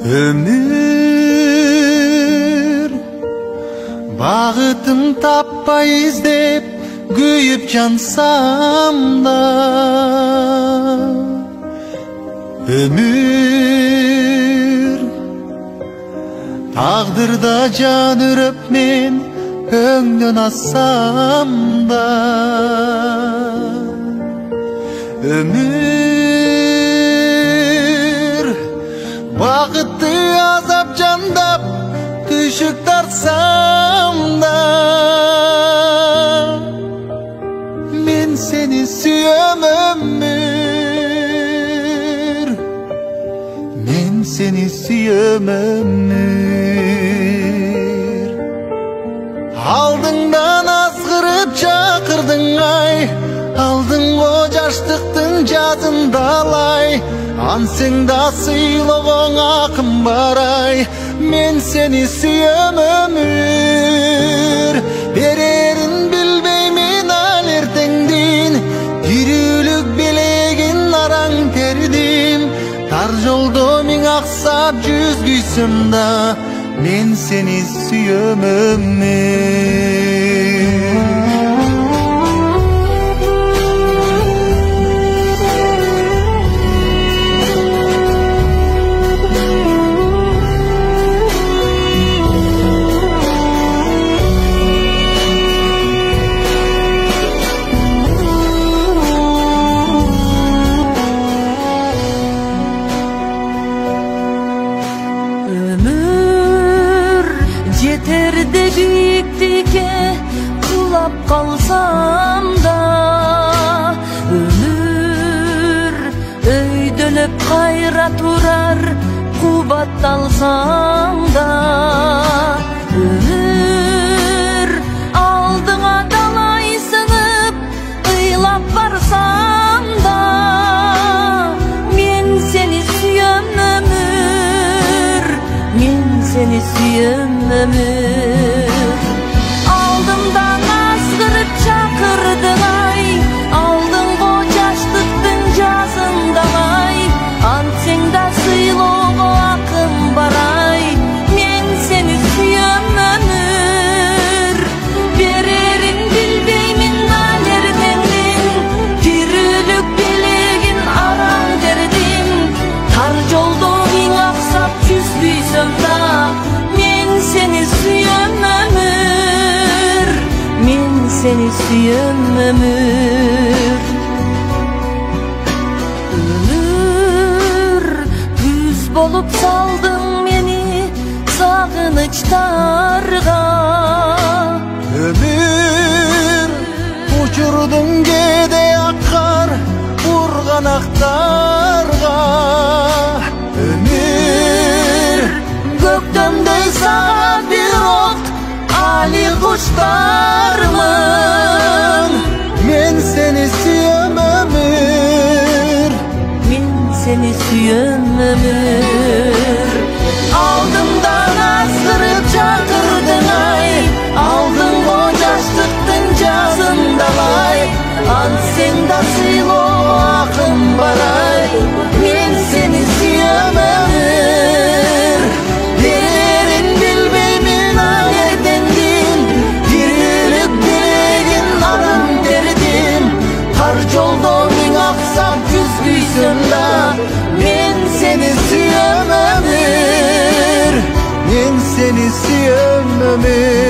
Ömür bağıtım tappay izlep kүйüp jansam da, ömür taqdırda jan örüp men öңdөн assam da, ömür baqıtты azap jandap түшүк тартсам da, men seni süyöm ömür, men seni süyöm ömür. Aldыңдан азгырып чакырдың ай, алдың о жаштыктын жазындалай, ансең да сыйлыгың акын барай, men seni süyöm ömür. Берерин билбеймин ал эртеңдин, тирүүлүк белегин араң тердим, тар жолдо миң аксап жүз күйсөм да, men seni süyöm ömür. Жетерде биіктікке құлап қалсам да, өмір өйдөлөп қайра турар қубатталсам да, өмір алдыңа далай сынып ыйлап барсам да, мен сени сүйөм өмір, мен seni süyöm ömür. Aldımdan azgırıp çakırdın ay, aldın o jaştıktın жазындалай, ансең да сыйлоого акын барай, мен seni süyöm ömür. Берерин билбеймин ал эртеңдин, тирүүлүк белегин араң тердим, тар жолдо миң аксап жүз күйсөм да, men seni süyöm ömür, men seni süyöm ömür. Ömür güz bolup saldың meni sağınычтарга, Ömür uçurdun gede akar urganaktarga, ömür gökdöndey sağa bir ot ali kuşlarmın, men seni süyöm ömür, men seni süyöm ömür. Aldımdan azgırıp çakırdın ay, aldın o jaştıktın жазындалай, ансең да сыйлоо акын барай, men seni süyöm ömür. Берерин билбеймин ал эртеңдин, тирүүлүк белегин араң тердим, тар жолдо миң аксап жүз күйсөм да, men seni süyöm ömür, men seni süyöm ömür.